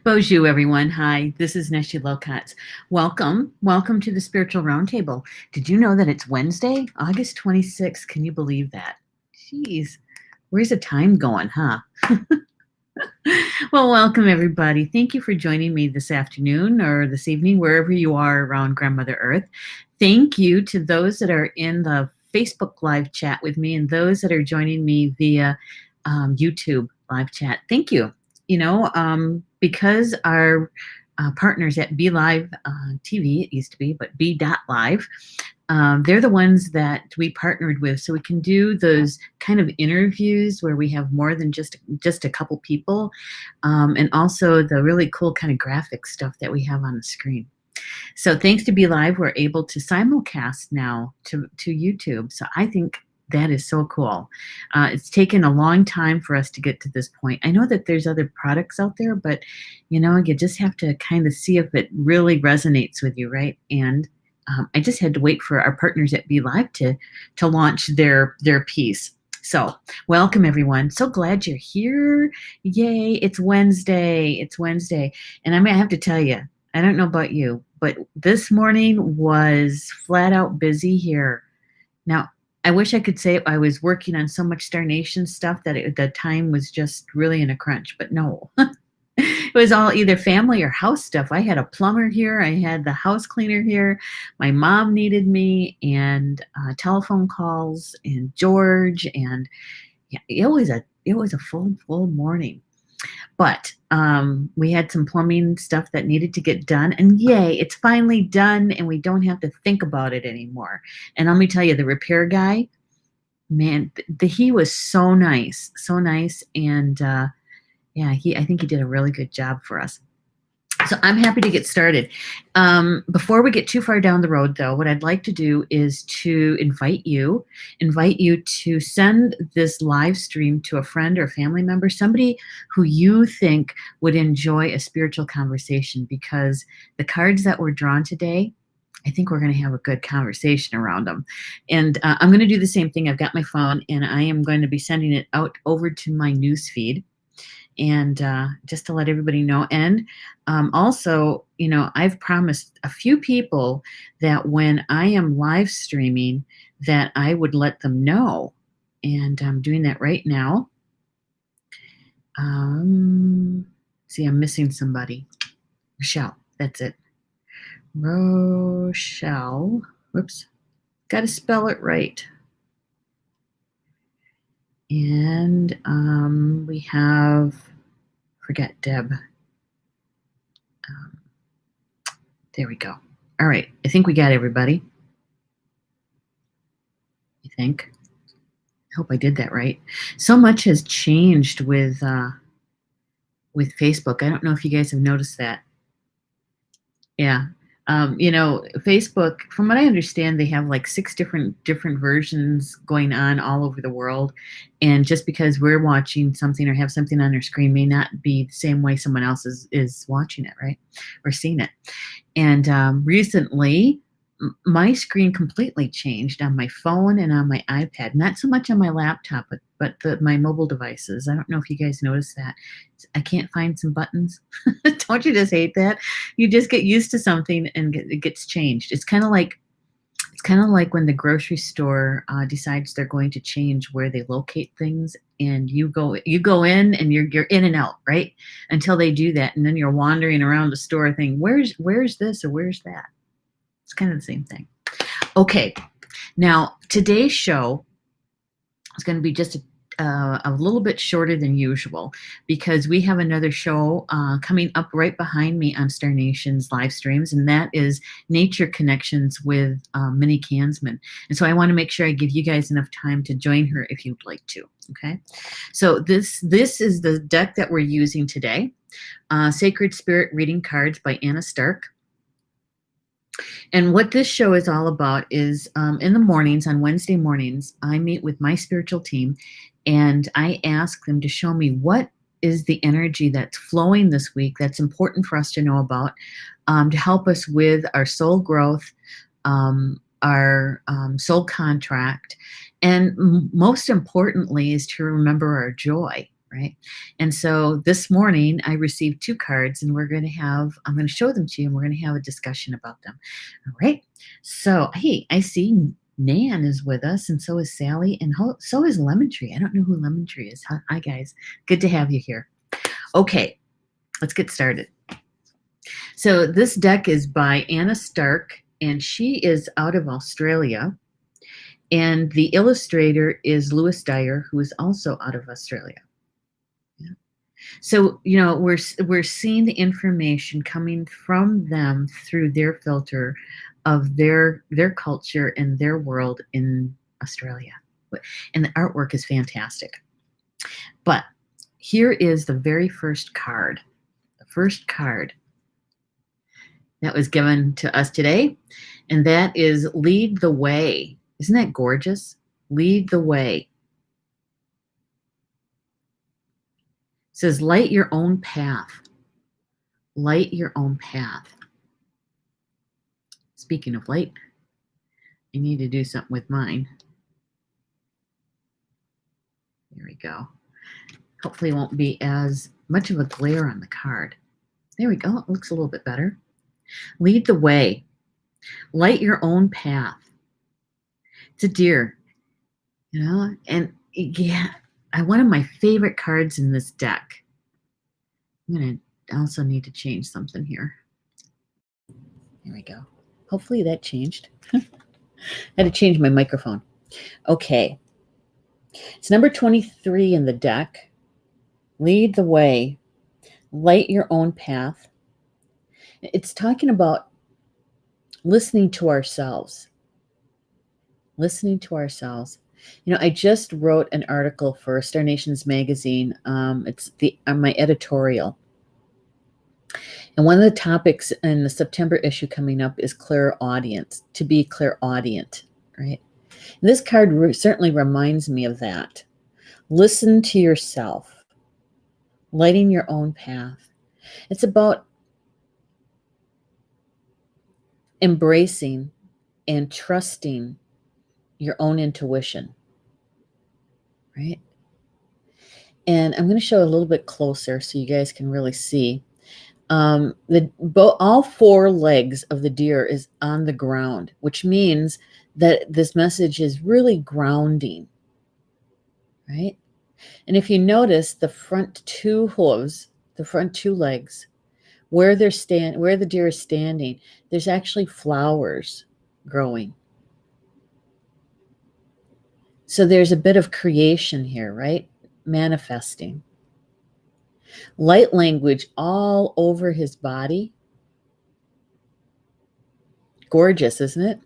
Bonjour, everyone. Hi, this is Neshi Lokotz. Welcome to the Spiritual Roundtable. Did you know that it's Wednesday, August 26th? Can you believe that? Jeez, where's the time going, huh? Well, welcome, everybody. Thank you for joining me this afternoon or this evening, wherever you are around Grandmother Earth. Thank you to those that are in the Facebook live chat with me and those that are joining me via YouTube live chat. Thank you. Because our partners at Be Live TV, it used to be, but Be Live, they're the ones that we partnered with, so we can do those kind of interviews where we have more than just a couple people, and also the really cool kind of graphic stuff that we have on the screen. So thanks to Be Live, we're able to simulcast now to YouTube. So I think that is so cool. It's taken a long time for us to get to this point. I know that there's other products out there, but you just have to kind of see if it really resonates with you, right? And I just had to wait for our partners at Be Live to launch their piece. So welcome, everyone. So glad you're here. Yay, it's Wednesday. It's Wednesday. And I may have to tell you, I don't know about you, but this morning was flat out busy here. Now, I wish I could say I was working on so much Star Nation stuff that the time was just really in a crunch, but no. It was all either family or house stuff. I had a plumber here. I had the house cleaner here. My mom needed me, and telephone calls, and George, and yeah, it was a full morning. But we had some plumbing stuff that needed to get done, and yay, it's finally done, and we don't have to think about it anymore. And let me tell you, the repair guy, man, he was so nice, and yeah, I think he did a really good job for us. So I'm happy to get started. Before we get too far down the road, though, what I'd like to do is to invite you to send this live stream to a friend or family member, somebody who you think would enjoy a spiritual conversation, because the cards that were drawn today, I think we're going to have a good conversation around them. And I'm going to do the same thing. I've got my phone, and I am going to be sending it out over to my news feed. And just to let everybody know. And also, I've promised a few people that when I am live streaming, that I would let them know. And I'm doing that right now. See, I'm missing somebody. Rochelle, that's it. Rochelle. Whoops. Got to spell it right. And we have, forget Deb. There we go. All right. I think we got everybody. I think. I hope I did that right. So much has changed with Facebook. I don't know if you guys have noticed that. Yeah. Facebook, from what I understand, they have like 6 different versions going on all over the world. And just because we're watching something or have something on our screen may not be the same way someone else is watching it, right? Or seeing it. And recently, my screen completely changed on my phone and on my iPad. Not so much on my laptop, but my mobile devices. I don't know if you guys noticed that. I can't find some buttons. Don't you just hate that? You just get used to something and it gets changed. It's kind of like when the grocery store decides they're going to change where they locate things, and you go in and you're in and out, right? Until they do that, and then you're wandering around the store thinking, where's this or where's that? It's kind of the same thing. Okay, now today's show is going to be just a little bit shorter than usual, because we have another show coming up right behind me on Star Nation's live streams, and that is Nature Connections with Minnie Kansman. And so I want to make sure I give you guys enough time to join her if you'd like to. Okay, so this is the deck that we're using today, Sacred Spirit Reading Cards by Anna Stark. And what this show is all about is in the mornings, on Wednesday mornings, I meet with my spiritual team, and I ask them to show me what is the energy that's flowing this week that's important for us to know about, to help us with our soul growth, our soul contract, and most importantly is to remember our joy. right? And so this morning I received 2 cards, and I'm going to show them to you, and we're going to have a discussion about them. All right. So, hey, I see Nan is with us, and so is Sally, and so is Lemon Tree. I don't know who Lemon Tree is. Hi, guys. Good to have you here. Okay, let's get started. So this deck is by Anna Stark, and she is out of Australia. And the illustrator is Lewis Dyer, who is also out of Australia. Yeah. So, we're seeing the information coming from them through their filter of their culture and their world in Australia. And the artwork is fantastic. But here is the very first card. The first card that was given to us today, and that is Lead the Way. Isn't that gorgeous? Lead the way. It says, light your own path. Light your own path. Speaking of light, I need to do something with mine. There we go. Hopefully it won't be as much of a glare on the card. There we go. It looks a little bit better. Lead the way. Light your own path. It's a deer, and yeah, one of my favorite cards in this deck. I'm going to also need to change something here. There we go. Hopefully that changed. I had to change my microphone. Okay. It's number 23 in the deck. Lead the way. Light your own path. It's talking about listening to ourselves. Listening to ourselves. I just wrote an article for Star Nations magazine. It's my editorial. And one of the topics in the September issue coming up is clairaudience, to be clairaudient, right? And this card certainly reminds me of that. Listen to yourself. Lighting your own path. It's about embracing and trusting your own intuition, right? And I'm going to show a little bit closer so you guys can really see. All 4 legs of the deer is on the ground, which means that this message is really grounding, right? And if you notice the front 2 hooves, the front 2 legs, where the deer is standing, there's actually flowers growing. So there's a bit of creation here, right? Manifesting. Light language all over his body. Gorgeous, isn't it?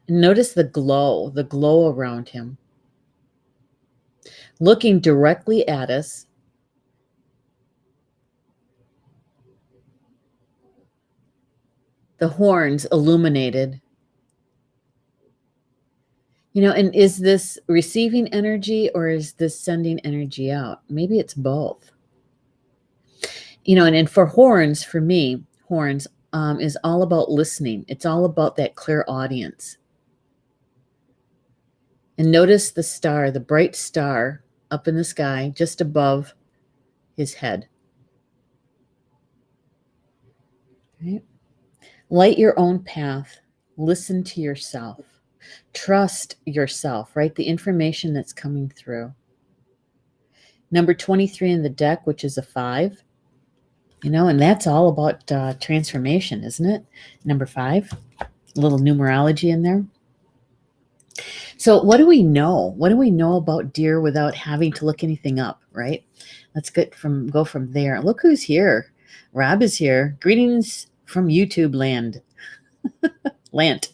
Notice the glow around him. Looking directly at us. The horns illuminated. And is this receiving energy or is this sending energy out? Maybe it's both. And for horns, for me, horns is all about listening. It's all about that clairaudience. And notice the star, the bright star up in the sky, just above his head. Right? Light your own path. Listen to yourself. Trust yourself, right? The information that's coming through. Number 23 in the deck, which is a 5. And that's all about transformation, isn't it? Number 5, a little numerology in there. So what do we know? What do we know about deer without having to look anything up, right? Let's go from there. Look who's here. Rob is here. Greetings from YouTube land. Lant.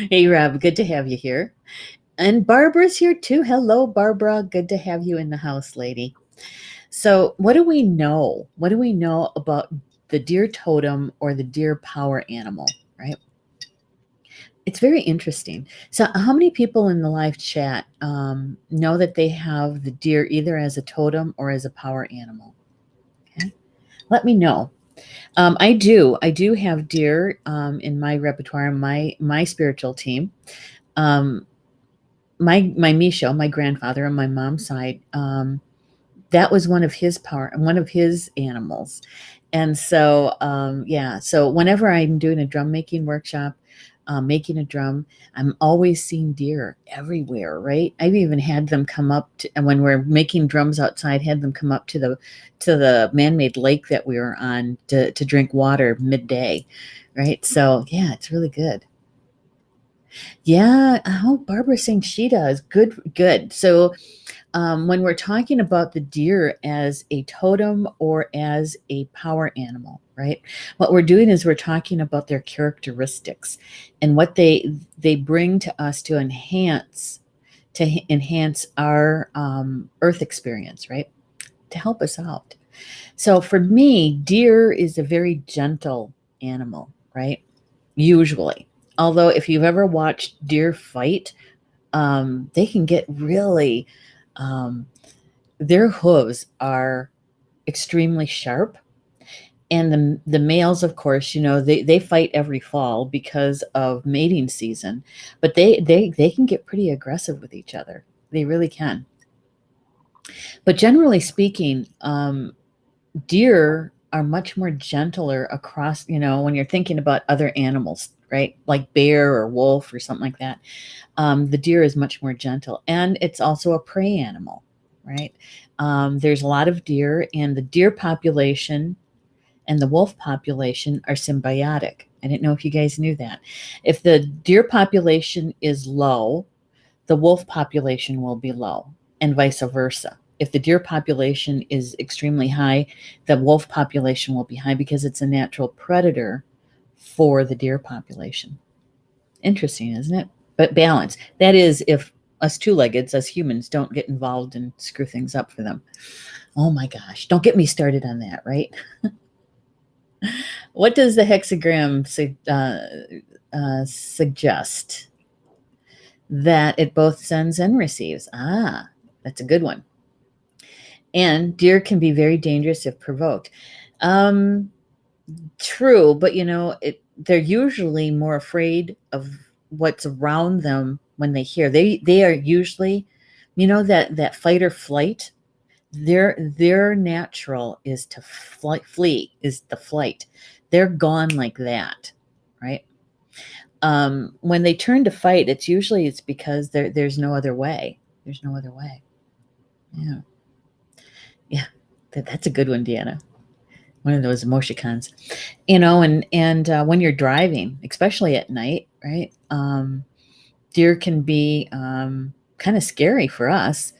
Hey, Rob, good to have you here. And Barbara's here too. Hello, Barbara. Good to have you in the house, lady. So what do we know? What do we know about the deer totem or the deer power animal, right? It's very interesting. So how many people in the live chat know that they have the deer either as a totem or as a power animal? Okay, let me know. I do have deer in my repertoire, my spiritual team. My Misho, my grandfather on my mom's side, that was one of his animals. And so, yeah, so whenever I'm doing a drum making workshop, making a drum, I'm always seeing deer everywhere, right? I've even had them come up to, and when we're making drums outside, had them come up to the man-made lake that we were on to drink water midday, right? So yeah, it's really good. Yeah, oh, Barbara's saying she does. Good, good. So when we're talking about the deer as a totem or as a power animal, right? What we're doing is we're talking about their characteristics and what they bring to us to enhance our earth experience, right? To help us out. So for me, deer is a very gentle animal, right? Usually. Although if you've ever watched deer fight, they can get really um, their hooves are extremely sharp, and the males, of course, they fight every fall because of mating season, but they can get pretty aggressive with each other. They really can. But generally speaking, deer are much more gentler across, when you're thinking about other animals, right? Like bear or wolf or something like that. The deer is much more gentle, and it's also a prey animal, right? There's a lot of deer, and the deer population and the wolf population are symbiotic. I didn't know if you guys knew that. If the deer population is low, the wolf population will be low, and vice versa. If the deer population is extremely high, the wolf population will be high because it's a natural predator for the deer population. Interesting, isn't it? But balance. That is, if us two-leggeds, us humans, don't get involved and screw things up for them. Oh my gosh, don't get me started on that, right? What does the hexagram suggest? That it both sends and receives. Ah, that's a good one. And deer can be very dangerous if provoked. Um, True, but they're usually more afraid of what's around them when they hear. They are usually, that fight or flight. Their natural is to flee, is the flight. They're gone like that, right? When they turn to fight, it's because there's no other way. There's no other way. Yeah, yeah, that's a good one, Deanna. One of those emoticons, and when you're driving, especially at night, right? Deer can be kind of scary for us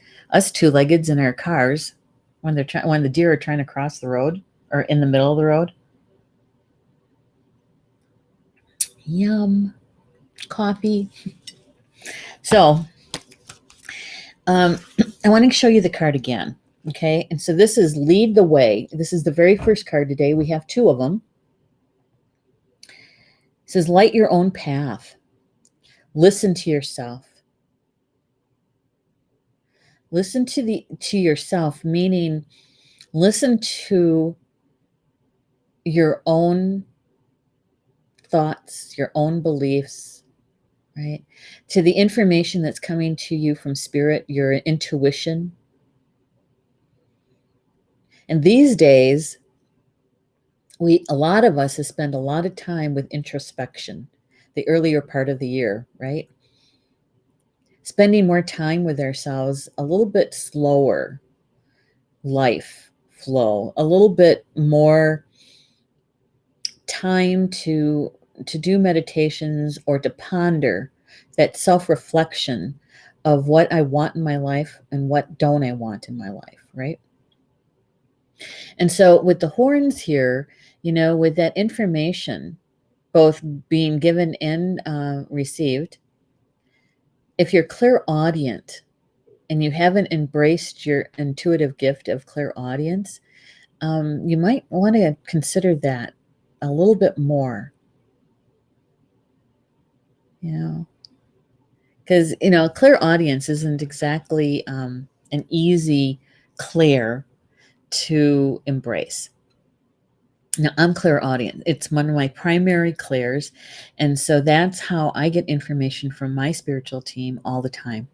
two-leggeds in our cars when the deer are trying to cross the road or in the middle of the road. Yum, coffee. So I want to show you the card again. Okay, and so this is lead the way. This is the very first card today. We have two of them. It says light your own path. Listen to yourself. Listen to yourself, meaning listen to your own thoughts, your own beliefs, right? To the information that's coming to you from spirit, your intuition. And these days, a lot of us have spent a lot of time with introspection, the earlier part of the year, right? Spending more time with ourselves, a little bit slower life flow, a little bit more time to do meditations or to ponder that self-reflection of what I want in my life and what don't I want in my life, right? And so with the horns here, with that information both being given and received, if you're clairaudient and you haven't embraced your intuitive gift of clairaudience, you might want to consider that a little bit more. Because clairaudience isn't exactly an easy clair to embrace. Now, I'm clairaudient. It's one of my primary clairs, and so that's how I get information from my spiritual team all the time.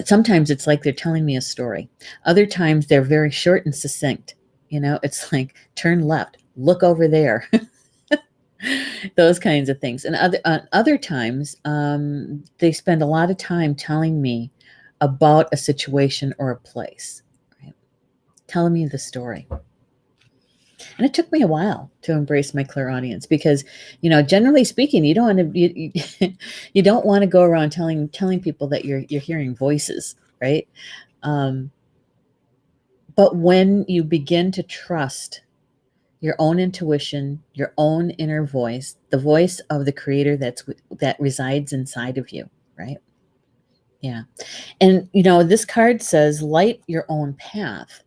Sometimes it's like they're telling me a story. Other times they're very short and succinct. It's like, turn left, look over there. Those kinds of things. And other times, they spend a lot of time telling me about a situation or a place, right? Telling me the story. And it took me a while to embrace my clairaudience because, generally speaking, you don't want to you don't want to go around telling people that you're hearing voices, right? Um, but when you begin to trust your own intuition, your own inner voice, the voice of the creator that resides inside of you, right? Yeah. And this card says light your own path.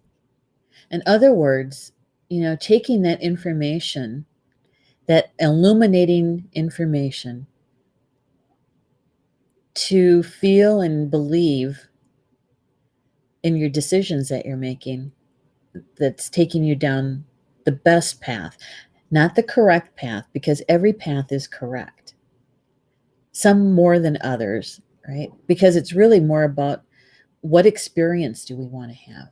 In other words, taking that information, that illuminating information, to feel and believe in your decisions that you're making, that's taking you down the best path, not the correct path, because every path is correct. Some more than others, right? Because it's really more about what experience do we want to have?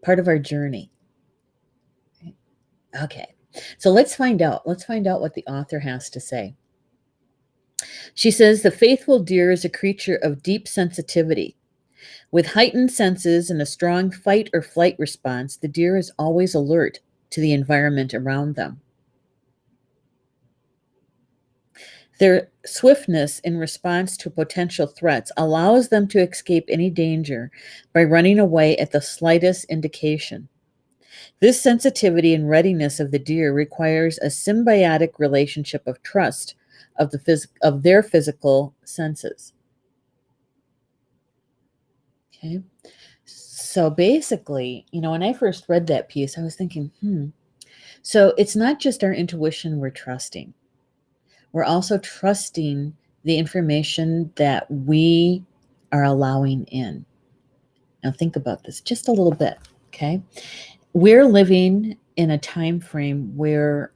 Part of our journey. Right? Okay. So let's find out. Let's find out what the author has to say. She says, the faithful deer is a creature of deep sensitivity. With heightened senses and a strong fight or flight response, the deer is always alert to the environment around them. Their swiftness in response to potential threats allows them to escape any danger by running away at the slightest indication. This sensitivity and readiness of the deer requires a symbiotic relationship of trust of their physical senses. Okay. So basically, when I first read that piece, I was thinking, so it's not just our intuition we're trusting. We're also trusting the information that we are allowing in. Now think about this just a little bit, okay? We're living in a time frame where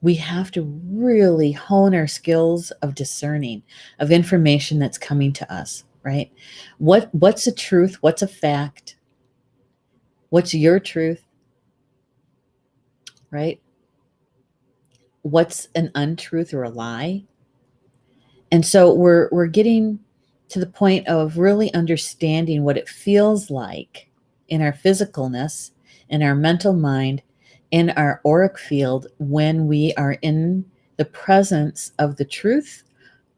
we have to really hone our skills of discerning of information that's coming to us, right? What's a truth? What's a fact? What's your truth, right? What's an untruth or a lie? And so we're getting to the point of really understanding what it feels like in our physicalness, in our mental mind, in our auric field when we are in the presence of the truth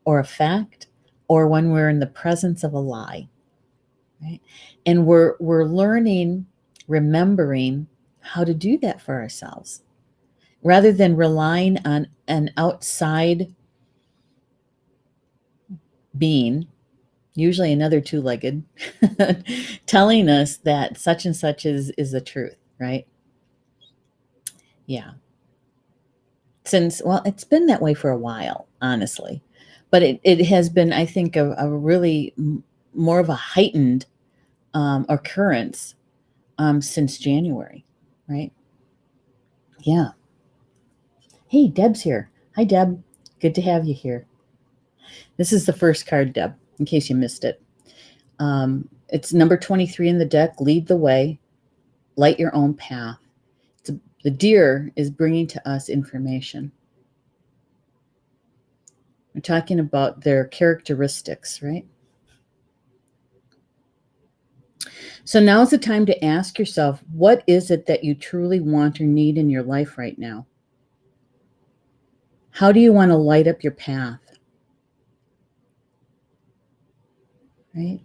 or a fact, or when we're in the presence of a lie, right? And we're learning, remembering how to do that for ourselves rather than relying on an outside being, usually another two-legged, telling us that such and such is the truth, right? Yeah. Well, it's been that way for a while, honestly. But it has been, I think, a really more of a heightened occurrence since January, right? Yeah. Hey, Deb's here. Hi, Deb. Good to have you here. This is the first card, Deb, in case you missed it. It's number 23 in the deck, Lead the Way, Light Your Own Path. The deer is bringing to us information. We're talking about their characteristics, right? So now's the time to ask yourself, what is it that you truly want or need in your life right now? How do you want to light up your path? Right?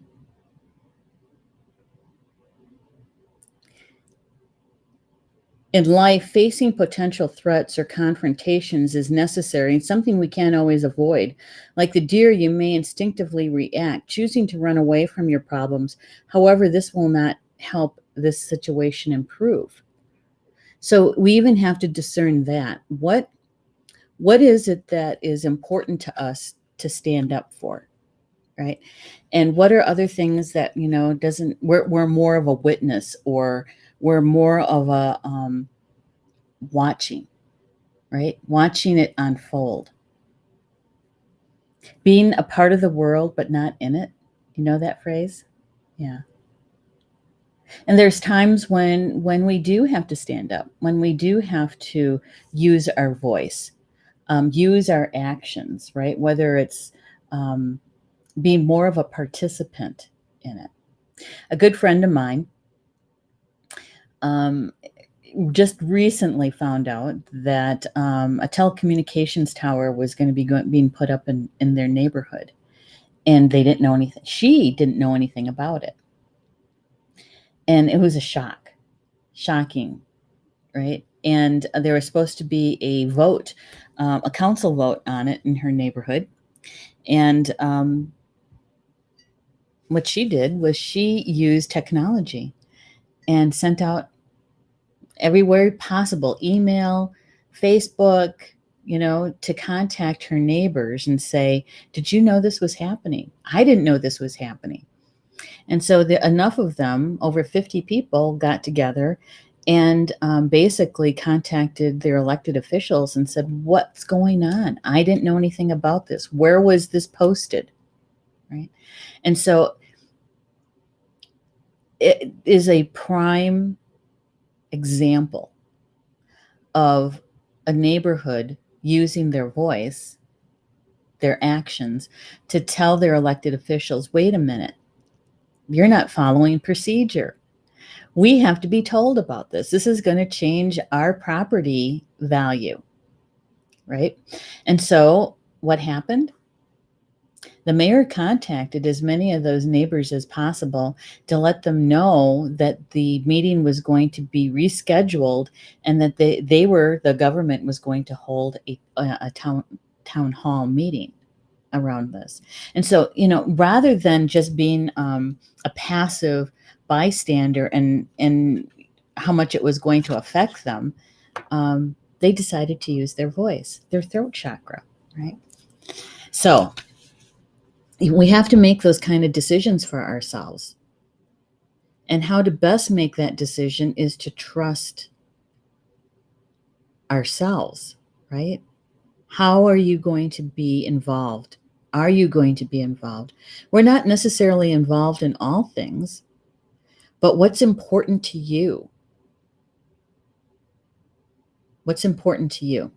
In life, facing potential threats or confrontations is necessary and something we can't always avoid. Like the deer, you may instinctively react, choosing to run away from your problems. However, this will not help this situation improve. So we even have to discern that. What is it that is important to us to stand up for, right? And what are other things that, doesn't, we're more of a witness, or we're more of a watching, right? Watching it unfold. Being a part of the world but not in it. You know that phrase? Yeah. And there's times when we do have to stand up, when we do have to use our voice, use our actions, right? Whether it's being more of a participant in it. A good friend of mine um, just recently found out that a telecommunications tower was going to be being put up in their neighborhood, and they didn't know anything. She didn't know anything about it, and it was a shocking, right? And there was supposed to be a vote, a council vote on it in her neighborhood, and what she did was she used technology and sent out everywhere possible, email, Facebook, to contact her neighbors and say, did you know this was happening? I didn't know this was happening. And so enough of them, over 50 people, got together and basically contacted their elected officials and said, what's going on? I didn't know anything about this. Where was this posted? Right. And so it is a prime example of a neighborhood using their voice, their actions, to tell their elected officials, wait a minute, you're not following procedure. We have to be told about this. This is going to change our property value, right? And so what happened? The mayor contacted as many of those neighbors as possible to let them know that the meeting was going to be rescheduled and that the government was going to hold a town hall meeting around this. And so, rather than just being a passive bystander and how much it was going to affect them, they decided to use their voice, their throat chakra, right? So we have to make those kind of decisions for ourselves. And how to best make that decision is to trust ourselves, right? How are you going to be involved? Are you going to be involved? We're not necessarily involved in all things, but what's important to you? What's important to you?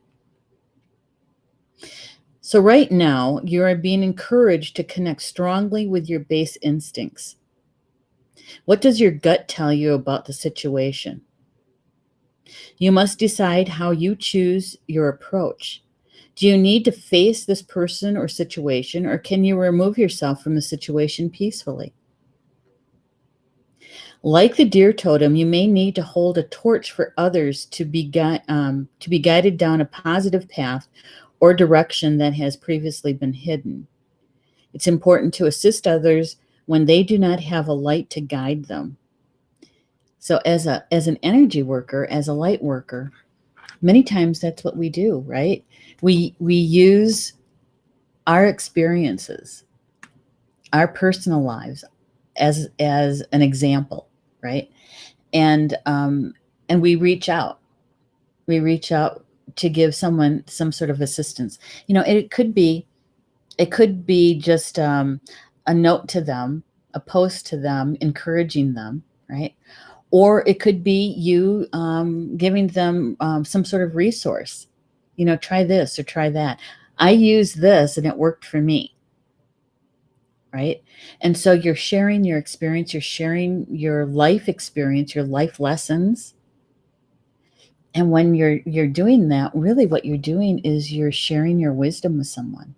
So, right now, you are being encouraged to connect strongly with your base instincts. What does your gut tell you about the situation? You must decide how you choose your approach. Do you need to face this person or situation, or can you remove yourself from the situation peacefully? Like the deer totem, you may need to hold a torch for others to be guided down a positive path or direction that has previously been hidden. It's important to assist others when they do not have a light to guide them. So as an energy worker, as a light worker, many times that's what we do, right? We use our experiences, our personal lives as an example, right? And we reach out. We reach out to give someone some sort of assistance. It could be just a note to them, a post to them, encouraging them, right? Or it could be you giving them some sort of resource. Try this or try that. I used this and it worked for me, right? And so you're sharing your experience, you're sharing your life experience, your life lessons. And when you're doing that, really what you're doing is you're sharing your wisdom with someone.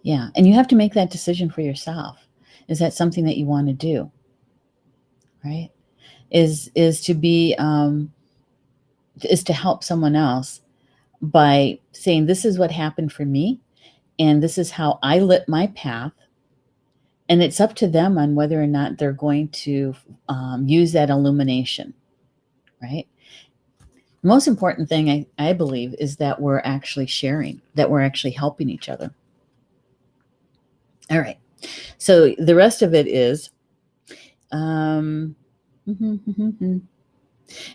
Yeah, and you have to make that decision for yourself. Is that something that you want to do? Right? Is to be is to help someone else by saying, this is what happened for me, and this is how I lit my path. And it's up to them on whether or not they're going to use that illumination, right? The most important thing I believe is that we're actually sharing, that we're actually helping each other. All right. So the rest of it is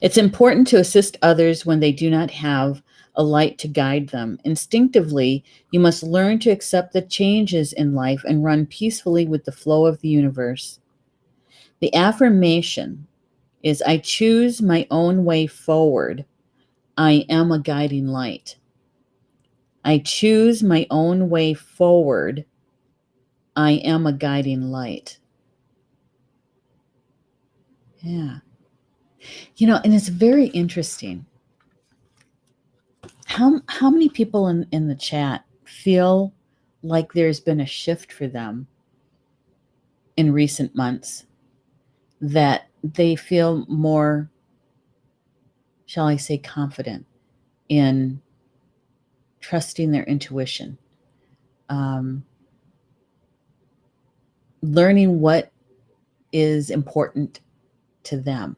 it's important to assist others when they do not have a light to guide them. Instinctively, you must learn to accept the changes in life and run peacefully with the flow of the universe. The affirmation is, I choose my own way forward. I am a guiding light. I choose my own way forward. I am a guiding light. Yeah. And it's very interesting. How many people in the chat feel like there's been a shift for them in recent months, that they feel more, shall I say, confident in trusting their intuition, learning what is important to them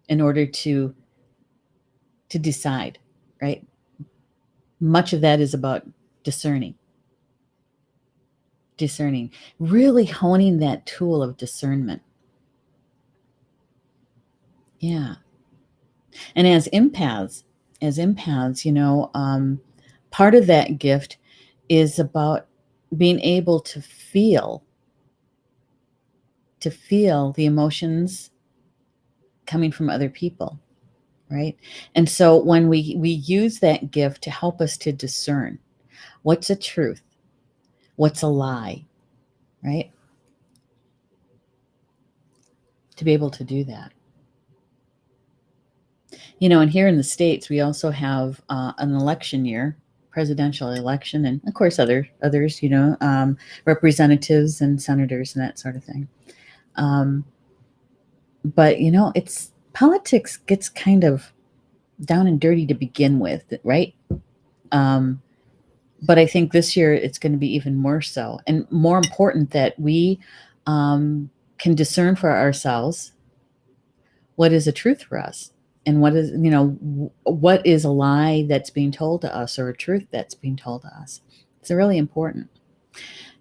in order to decide, right? Much of that is about discerning, really honing that tool of discernment. Yeah. And as empaths, part of that gift is about being able to feel the emotions coming from other people, right? And so when we use that gift to help us to discern what's a truth, what's a lie, right? To be able to do that. And here in the States, we also have an election year, presidential election, and of course others, representatives and senators and that sort of thing. But it's politics gets kind of down and dirty to begin with, right? But I think this year it's going to be even more so, and more important that we can discern for ourselves what is a truth for us, and what is a lie that's being told to us, or a truth that's being told to us. It's really important.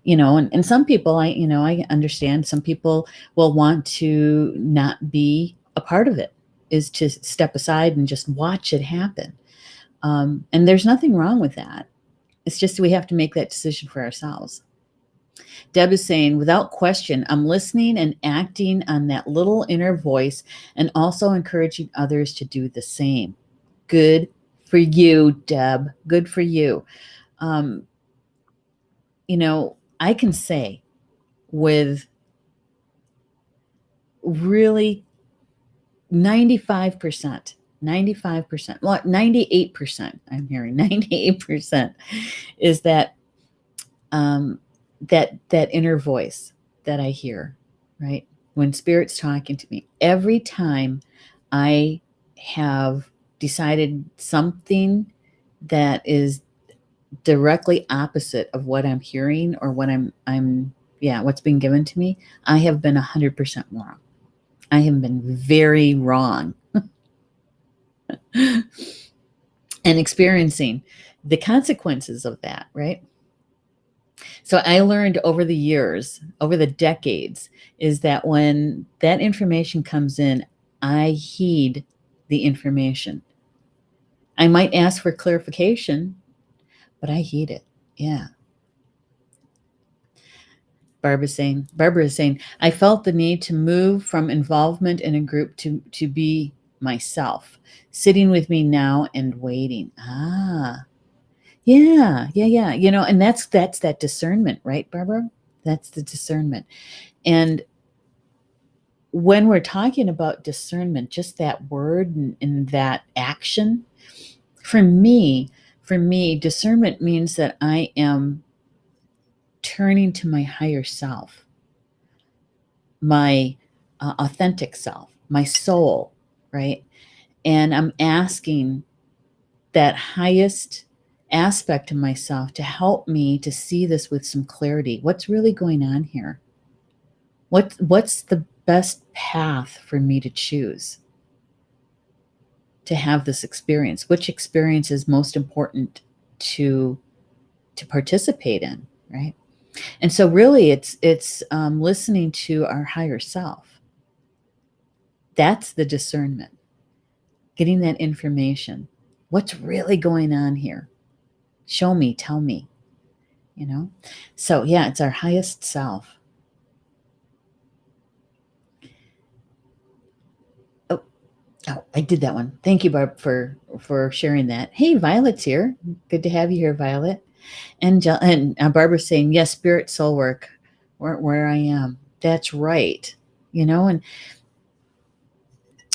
And some people, I understand, some people will want to not be a part of it, is to step aside and just watch it happen. And there's nothing wrong with that. It's just we have to make that decision for ourselves. Deb is saying, without question, I'm listening and acting on that little inner voice, and also encouraging others to do the same. Good for you, Deb. Good for you. I can say with really 95%, well, 98%, I'm hearing 98% is that that inner voice that I hear, right? When Spirit's talking to me, every time I have decided something that is directly opposite of what I'm hearing, or what what's being given to me, I have been 100% wrong. I have been very wrong. And experiencing the consequences of that, right? So I learned over the years, over the decades, is that when that information comes in, I heed the information. I might ask for clarification, but I heed it. Yeah. Barbara is saying, I felt the need to move from involvement in a group to be myself, sitting with me now and waiting. Yeah. And that's that discernment, right, Barbara? That's the discernment. And when we're talking about discernment, just that word and that action, for me, discernment means that I am turning to my higher self, my authentic self, my soul, right? And I'm asking that highest aspect of myself to help me to see this with some clarity. What's really going on here? What's the best path for me to choose to have this experience? Which experience is most important to participate in, right? And so really it's listening to our higher self. That's the discernment, getting that information. What's really going on here? Show me, tell me, So, yeah, it's our highest self. Oh, I did that one. Thank you, Barb, for sharing that. Hey, Violet's here. Good to have you here, Violet. And Barbara's saying, yes, spirit soul work, where I am. That's right. And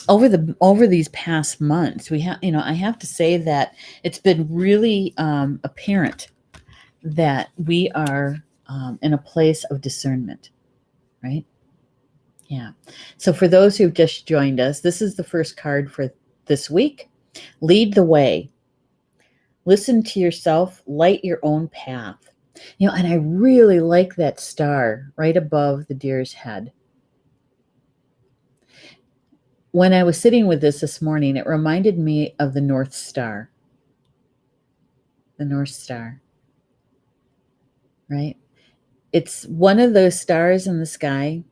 over these past months, we have, I have to say that it's been really apparent that we are in a place of discernment, right? Yeah. So for those who've just joined us, this is the first card for this week. Lead the way. Listen to yourself, light your own path. And I really like that star right above the deer's head. When I was sitting with this morning, it reminded me of the North Star. The North Star, right? It's one of those stars in the sky,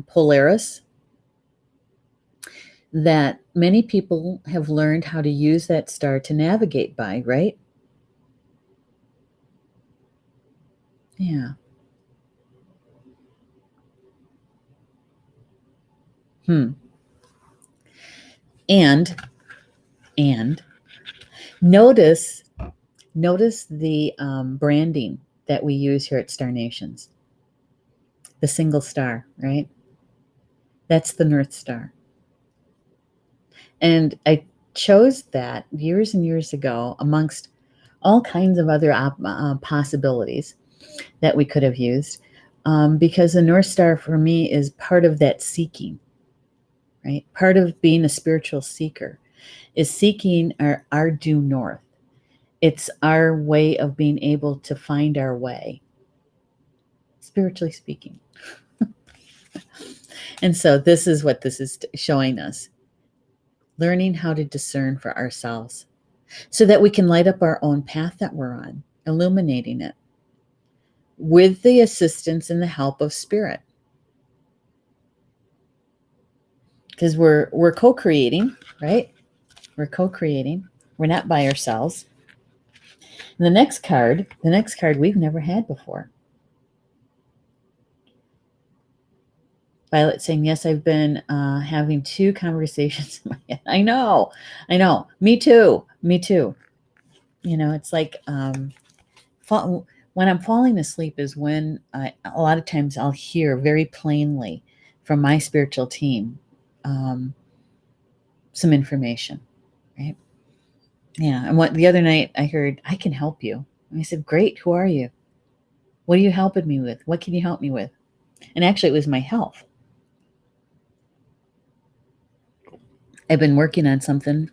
Polaris, that many people have learned how to use that star to navigate by, right? Yeah. Hmm. And notice the branding that we use here at Star Nations. The single star, right? That's the North Star. And I chose that years and years ago amongst all kinds of other possibilities that we could have used, because the North Star for me is part of that seeking, right? Part of being a spiritual seeker is seeking our due north. It's our way of being able to find our way, spiritually speaking. And so this is what this is showing us, learning how to discern for ourselves so that we can light up our own path that we're on, illuminating it with the assistance and the help of spirit. Because we're co-creating, right? We're co-creating. We're not by ourselves. And the next card we've never had before. Violet saying, yes, I've been having 2 conversations in my head. I know. Me too. It's like when I'm falling asleep is when a lot of times I'll hear very plainly from my spiritual team some information, right? Yeah. And the other night I heard, I can help you. And I said, great. Who are you? What are you helping me with? What can you help me with? And actually, it was my health. I've been working on something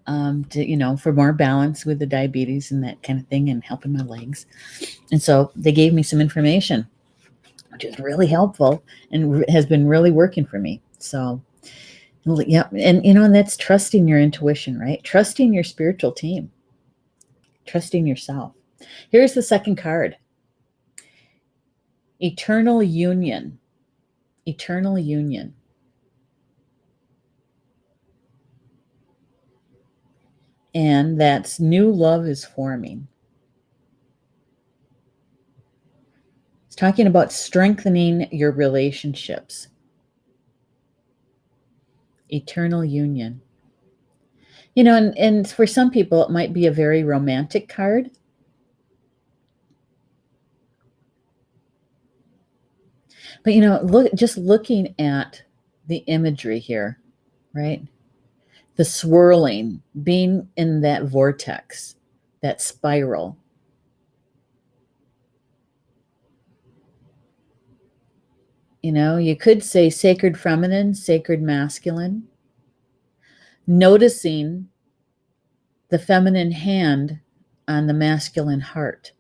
for more balance with the diabetes and that kind of thing, and helping my legs. And so they gave me some information, which is really helpful and has been really working for me. So, yeah. And that's trusting your intuition, right? Trusting your spiritual team, trusting yourself. Here's the second card. Eternal union. Eternal union. And that's new love is forming. It's talking about strengthening your relationships. Eternal union. And for some people, it might be a very romantic card. But, just looking at the imagery here, right? The swirling, being in that vortex, that spiral. You could say sacred feminine, sacred masculine. Noticing the feminine hand on the masculine heart.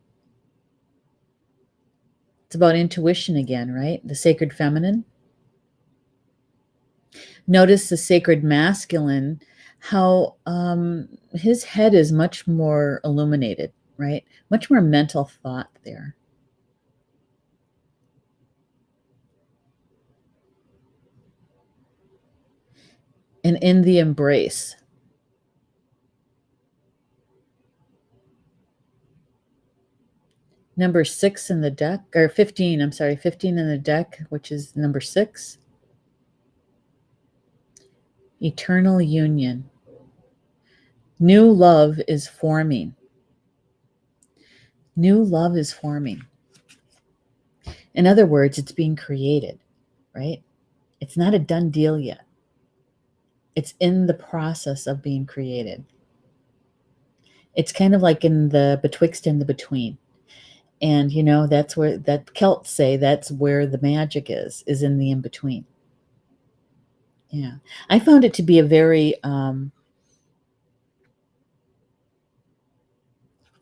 It's about intuition again, right? The sacred feminine. Notice the sacred masculine, how his head is much more illuminated, right? Much more mental thought there. And in the embrace, Number 6 in the deck, or 15, I'm sorry, 15 in the deck, which is number 6. Eternal union. New love is forming. New love is forming. In other words, it's being created, right? It's not a done deal yet. It's in the process of being created. It's kind of like in the betwixt and the between. And that's where that Celts say that's where the magic is in the in between. Yeah. I found it to be a very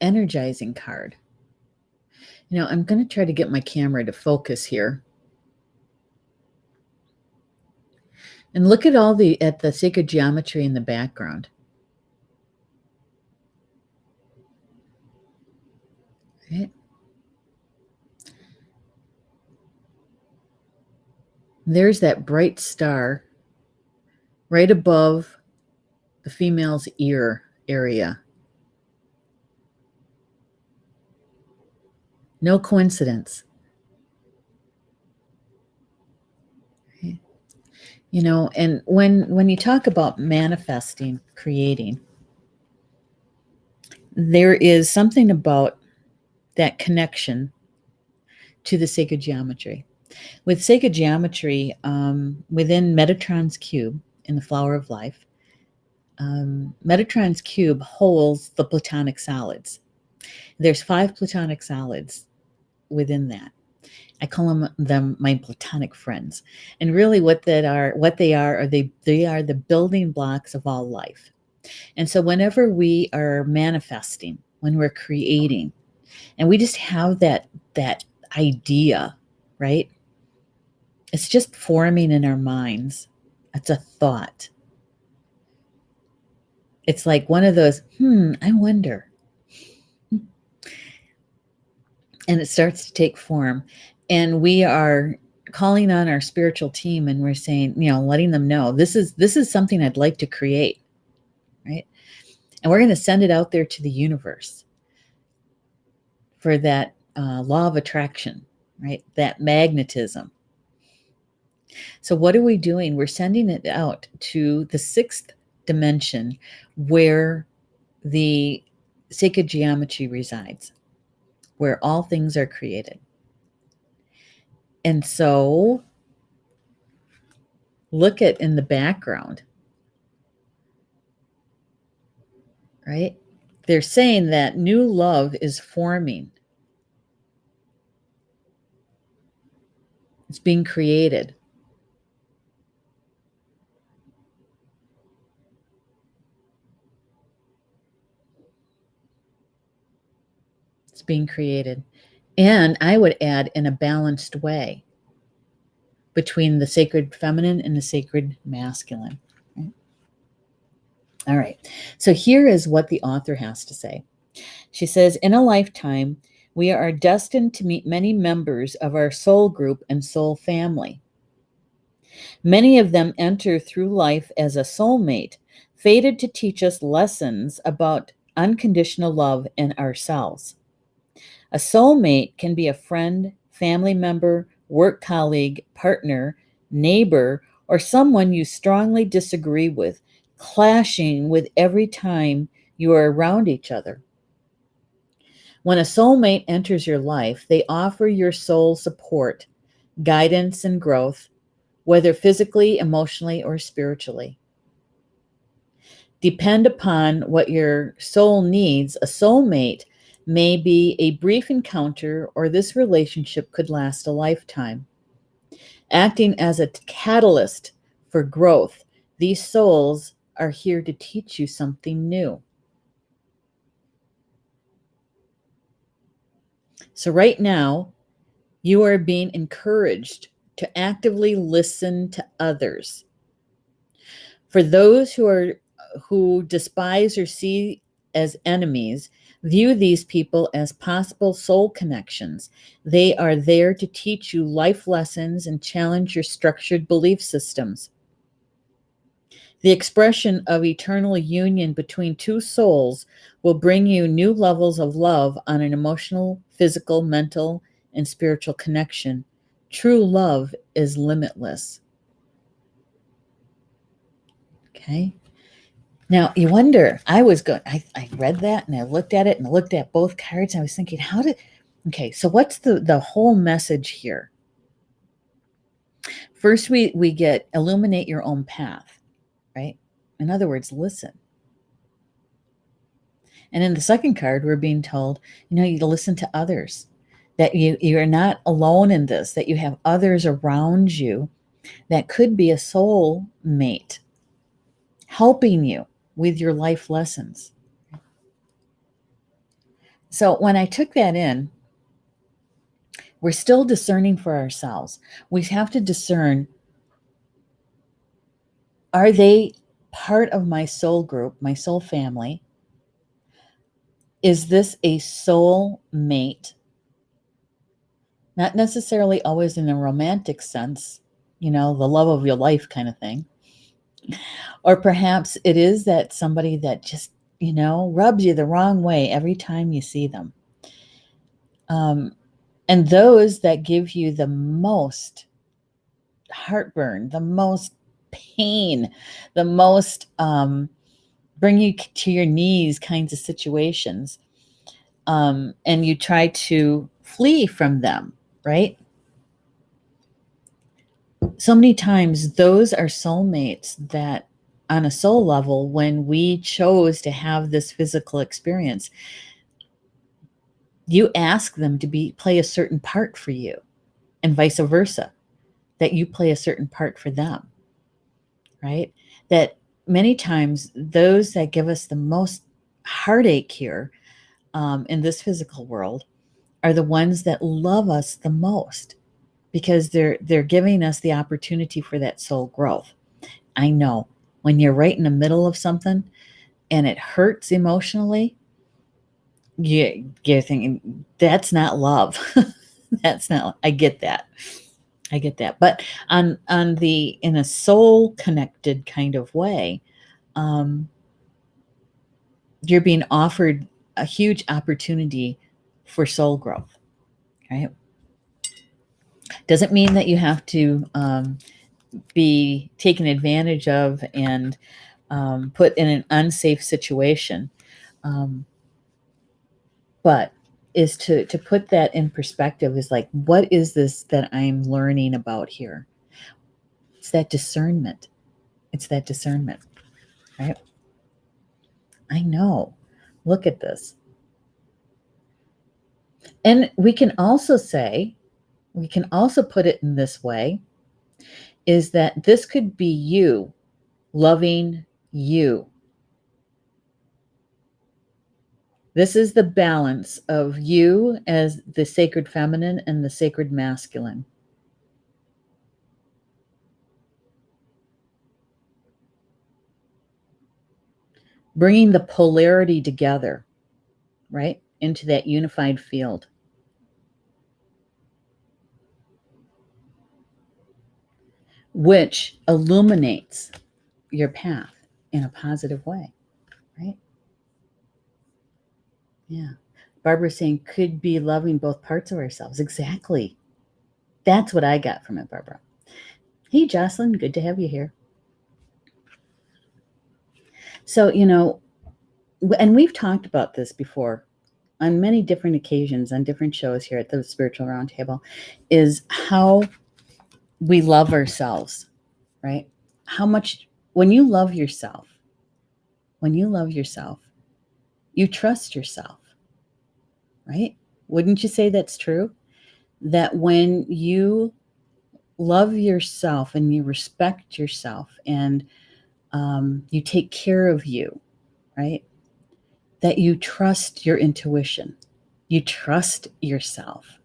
energizing card. I'm going to try to get my camera to focus here. And look at at the sacred geometry in the background. Right? There's that bright star right above the female's ear area. No coincidence. Right? And when you talk about manifesting, creating, there is something about that connection to the sacred geometry. With sacred geometry, within Metatron's cube in the Flower of Life, Metatron's cube holds the platonic solids. There's 5 platonic solids within that. I call them my platonic friends. And really what they are they are the building blocks of all life. And so whenever we are manifesting, when we're creating, and we just have that idea, right? It's just forming in our minds. It's a thought. It's like one of those, I wonder. And it starts to take form. And we are calling on our spiritual team and we're saying, letting them know this is something I'd like to create, right? And we're going to send it out there to the universe for that law of attraction, right? That magnetism. So what are we doing? We're sending it out to the 6th dimension where the sacred geometry resides, where all things are created. And so look at in the background, right? They're saying that new love is forming. It's being created. It's being created. And I would add in a balanced way between the sacred feminine and the sacred masculine. Right? All right. So here is what the author has to say. She says, in a lifetime, we are destined to meet many members of our soul group and soul family. Many of them enter through life as a soulmate, fated to teach us lessons about unconditional love in ourselves. A soulmate can be a friend, family member, work colleague, partner, neighbor, or someone you strongly disagree with, clashing with every time you are around each other. When a soulmate enters your life, they offer your soul support, guidance, and growth, whether physically, emotionally, or spiritually. Depend upon what your soul needs. A soulmate may be a brief encounter, or this relationship could last a lifetime. Acting as a catalyst for growth, these souls are here to teach you something new. So right now, you are being encouraged to actively listen to others. For those who despise or see as enemies, view these people as possible soul connections. They are there to teach you life lessons and challenge your structured belief systems. The expression of eternal union between two souls will bring you new levels of love on an emotional, physical, mental, and spiritual connection. True love is limitless. Okay. Now you wonder, I read that and I looked at it and I looked at both cards and I was thinking, okay, so what's the whole message here? First, we get illuminate your own path, right? In other words, listen. And in the second card, we're being told, you listen to others, that you're not alone in this, that you have others around you that could be a soul mate helping you with your life lessons. So when I took that in, we're still discerning for ourselves. We have to discern, are they part of my soul group, my soul family? Is this a soul mate? Not necessarily always in a romantic sense, the love of your life kind of thing. Or perhaps it is that somebody that just, rubs you the wrong way every time you see them. And those that give you the most heartburn, the most pain, the most bring you to your knees kinds of situations. And you try to flee from them, right? So many times those are soulmates that on a soul level, when we chose to have this physical experience, you ask them to play a certain part for you, and vice versa, that you play a certain part for them, right? That many times those that give us the most heartache here in this physical world are the ones that love us the most, because they're giving us the opportunity for that soul growth. I know when you're right in the middle of something and it hurts emotionally, you're thinking, that's not love. That's not, I get that. But in a soul connected kind of way, you're being offered a huge opportunity for soul growth, right? Doesn't mean that you have to be taken advantage of and put in an unsafe situation. But is to put that in perspective, is like, what is this that I'm learning about here? It's that discernment. Right? I know. Look at this. And we can also put it in this way, is that this could be you loving you. This is the balance of you as the sacred feminine and the sacred masculine. Bringing the polarity together, right, into that unified field. Which illuminates your path in a positive way, right? Yeah. Barbara's saying, could be loving both parts of ourselves. Exactly. That's what I got from it, Barbara. Hey, Jocelyn, good to have you here. So, and we've talked about this before on many different occasions, on different shows here at the Spiritual Roundtable, is how we love ourselves, right? How much, when you love yourself, you trust yourself, right? Wouldn't you say that's true? That when you love yourself and you respect yourself and you take care of you, right? That you trust your intuition, you trust yourself.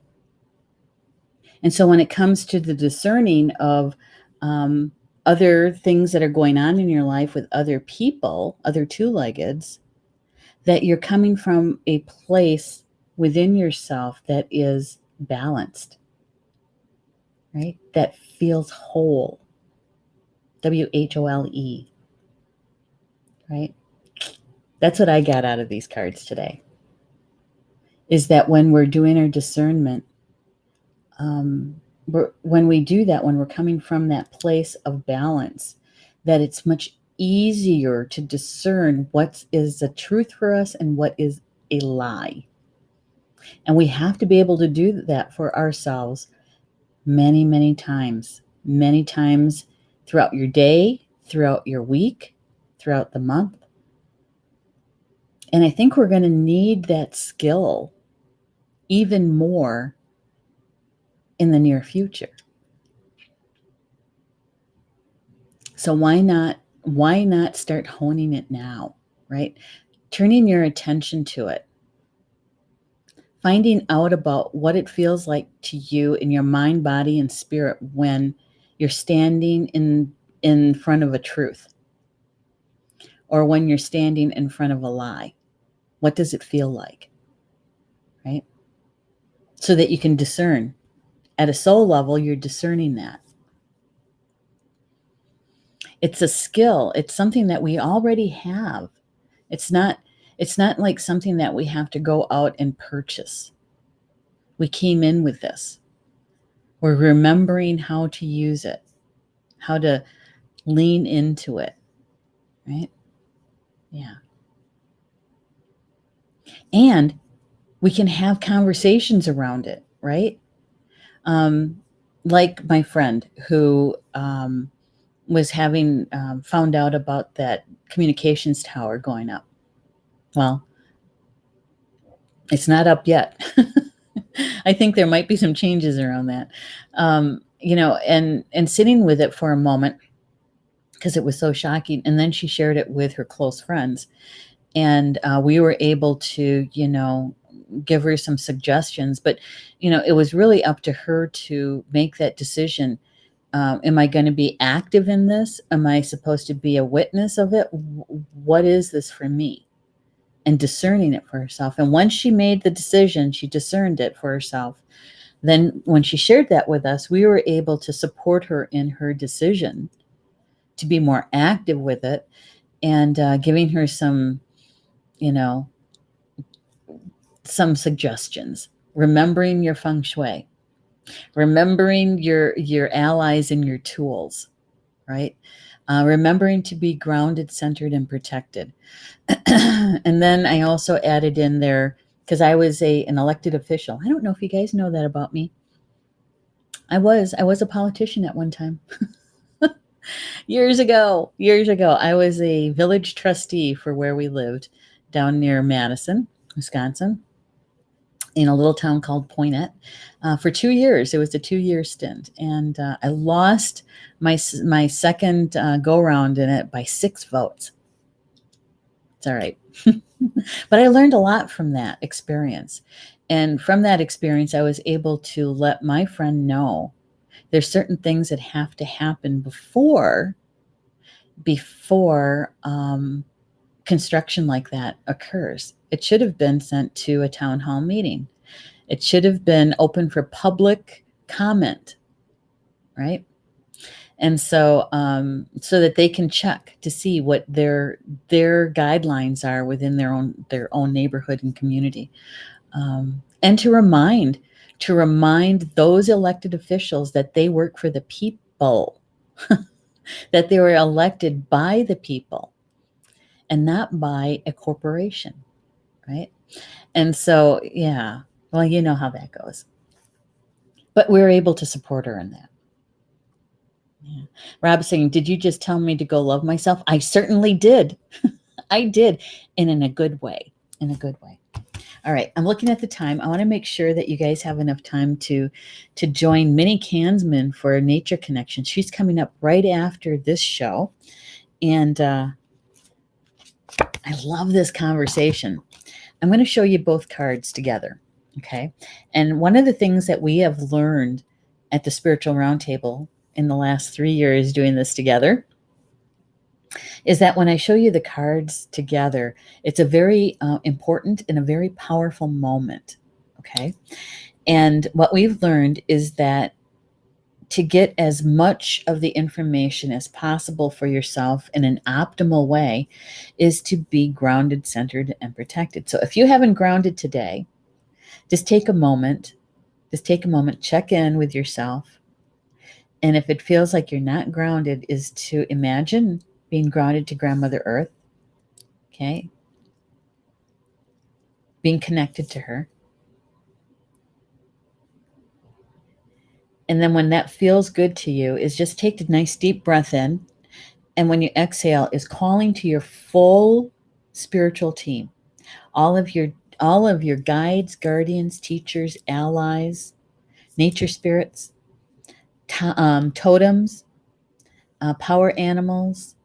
And so when it comes to the discerning of other things that are going on in your life with other people, other two-leggeds, that you're coming from a place within yourself that is balanced, right? That feels whole. WHOLE. right? That's what I got out of these cards today, is that when we're doing our discernment, when we do that, when we're coming from that place of balance, that it's much easier to discern what is the truth for us and what is a lie. And we have to be able to do that for ourselves many, many times throughout your day, throughout your week, throughout the month. And I think we're going to need that skill even more in the near future. So why not start honing it now, right? Turning your attention to it. Finding out about what it feels like to you in your mind, body, and spirit when you're standing in front of a truth, or when you're standing in front of a lie. What does it feel like? Right? So that you can discern. At a soul level, you're discerning that. It's a skill. It's something that we already have. It's not like something that we have to go out and purchase. We came in with this. We're remembering how to use it, how to lean into it, right? Yeah. And we can have conversations around it, right? Like my friend who was having found out about that communications tower going up. Well, it's not up yet. I think there might be some changes around that. And sitting with it for a moment, because it was so shocking. And then she shared it with her close friends. And we were able to, give her some suggestions. But, it was really up to her to make that decision. Am I going to be active in this? Am I supposed to be a witness of it? What is this for me? And discerning it for herself. And once she made the decision, she discerned it for herself. Then when she shared that with us, we were able to support her in her decision to be more active with it, and giving her some, some suggestions. Remembering your feng shui, remembering your allies and your tools, right? Remembering to be grounded, centered, and protected. And then I also added in there, because I was an elected official. I don't know if you guys know that about me. I was a politician at one time. Years ago, I was a village trustee for where we lived down near Madison, Wisconsin, in a little town called Poinette, for 2 years. It was a 2-year stint. And I lost my second go-round in it by 6 votes. It's all right. But I learned a lot from that experience. And from that experience, I was able to let my friend know there's certain things that have to happen before construction like that occurs. It should have been sent to a town hall meeting. It should have been open for public comment, right? And so that they can check to see what their guidelines are within their own neighborhood and community, and to remind those elected officials that they work for the people, that they were elected by the people and not by a corporation, right? And so, yeah, well, you know how that goes. But we're able to support her in that. Yeah. Rob's saying, did you just tell me to go love myself? I certainly did. I did, and in a good way. In a good way. All right, I'm looking at the time. I want to make sure that you guys have enough time to join Minnie Kansman for Nature Connection. She's coming up right after this show. And I love this conversation. I'm going to show you both cards together, okay? And one of the things that we have learned at the Spiritual Roundtable in the last 3 years doing this together is that when I show you the cards together, it's a very important and a very powerful moment, okay? And what we've learned is that to get as much of the information as possible for yourself in an optimal way is to be grounded, centered, and protected. So if you haven't grounded today, just take a moment, check in with yourself. And if it feels like you're not grounded, is to imagine being grounded to Grandmother Earth, okay? Being connected to her. And then when that feels good to you, is just take a nice deep breath in. And when you exhale, is calling to your full spiritual team, all of your guides, guardians, teachers, allies, nature spirits, totems, power animals,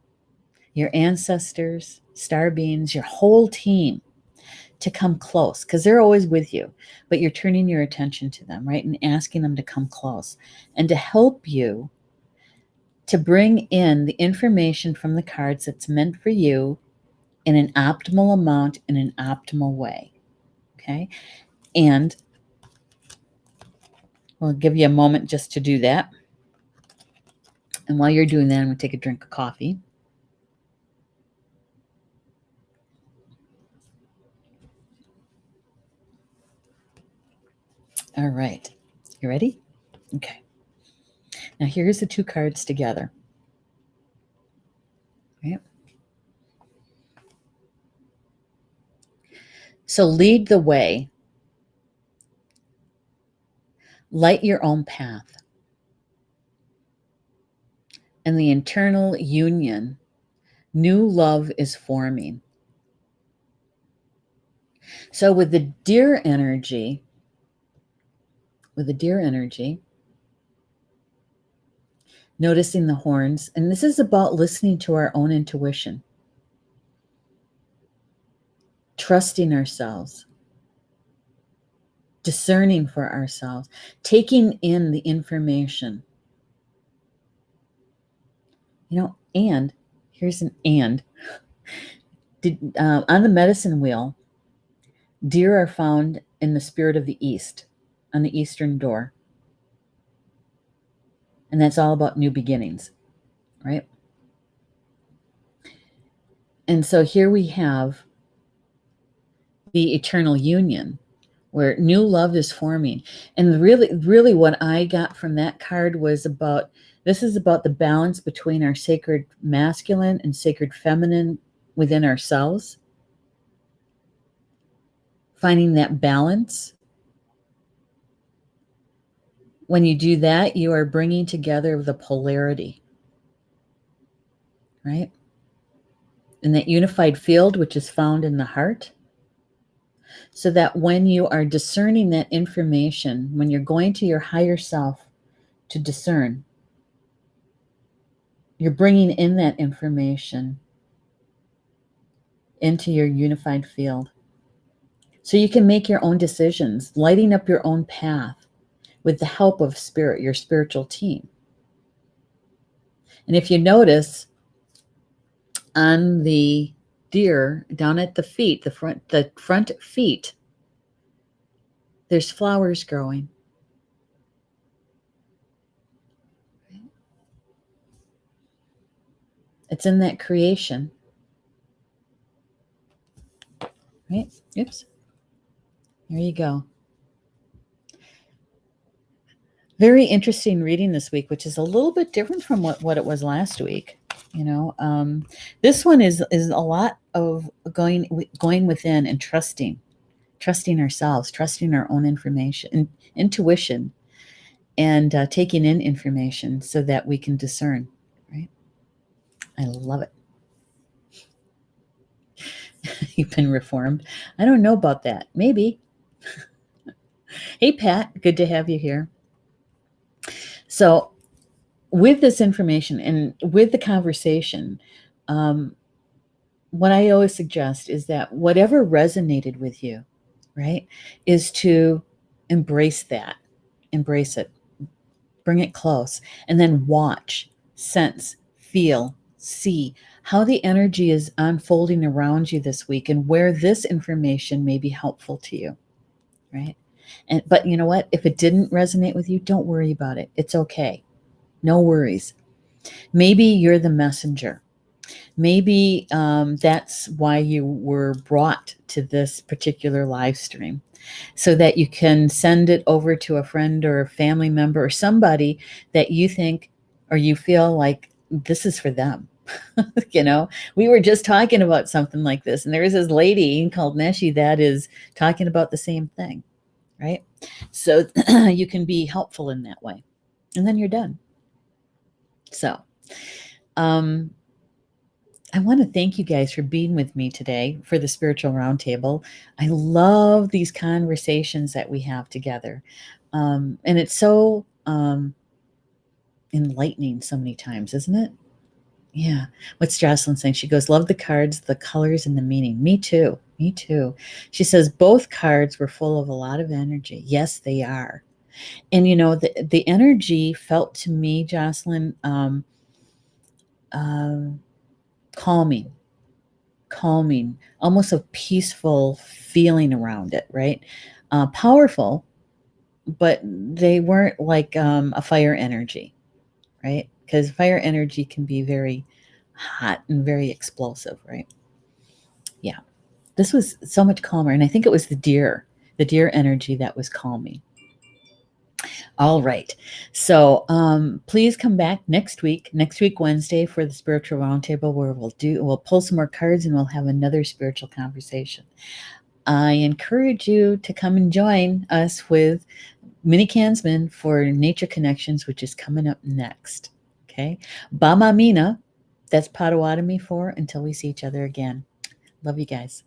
your ancestors, star beings, your whole team, to come close, because they're always with you, but you're turning your attention to them, right? And asking them to come close and to help you to bring in the information from the cards that's meant for you in an optimal amount, in an optimal way. Okay. And we'll give you a moment just to do that. And while you're doing that, I'm going to take a drink of coffee. All right. You ready? Okay. Now here's the two cards together. Right? So lead the way. Light your own path. And the internal union, new love is forming. So with the deer energy, noticing the horns, and this is about listening to our own intuition, trusting ourselves, discerning for ourselves, taking in the information. And here's an and. On the medicine wheel, deer are found in the spirit of the east, on the eastern door. And that's all about new beginnings, right? And so here we have the eternal union, where new love is forming. And really what I got from that card was this is about the balance between our sacred masculine and sacred feminine within ourselves. Finding that balance. When you do that, you are bringing together the polarity, right? In that unified field, which is found in the heart. So that when you are discerning that information, when you're going to your higher self to discern, you're bringing in that information into your unified field. So you can make your own decisions, lighting up your own path with the help of spirit, your spiritual team. And if you notice on the deer down at the feet, the front feet, there's flowers growing. It's in that creation. Right? Oops. There you go. Very interesting reading this week, which is a little bit different from what it was last week. This one is a lot of going within and trusting ourselves, trusting our own information, intuition, and taking in information so that we can discern. Right? I love it. You've been reformed. I don't know about that. Maybe. Hey, Pat, good to have you here. So with this information and with the conversation, what I always suggest is that whatever resonated with you, right, is to embrace that, embrace it, bring it close, and then watch, sense, feel, see how the energy is unfolding around you this week and where this information may be helpful to you, right? But you know what? If it didn't resonate with you, don't worry about it. It's okay. No worries. Maybe you're the messenger. Maybe that's why you were brought to this particular live stream, so that you can send it over to a friend or a family member or somebody that you think or you feel like this is for them. You know, we were just talking about something like this, and there is this lady called Neshi that is talking about the same thing, right? So you can be helpful in that way, and then you're done. So, I want to thank you guys for being with me today for the Spiritual Roundtable. I love these conversations that we have together. And it's so enlightening so many times, isn't it? Yeah. What's Jocelyn saying? She goes, love the cards, the colors, and the meaning. Me too. Me too. She says, both cards were full of a lot of energy. Yes, they are. And, you know, the energy felt to me, Jocelyn, calming, almost a peaceful feeling around it, right? Powerful, but they weren't like a fire energy, right? Because fire energy can be very hot and very explosive, right? Yeah. This was so much calmer. And I think it was the deer energy that was calming. All right. So please come back next week, Wednesday, for the Spiritual Roundtable, where we'll pull some more cards and we'll have another spiritual conversation. I encourage you to come and join us with Minnie Kansman for Nature Connections, which is coming up next. Okay. Bama Mina, that's Potawatomi for until we see each other again. Love you guys.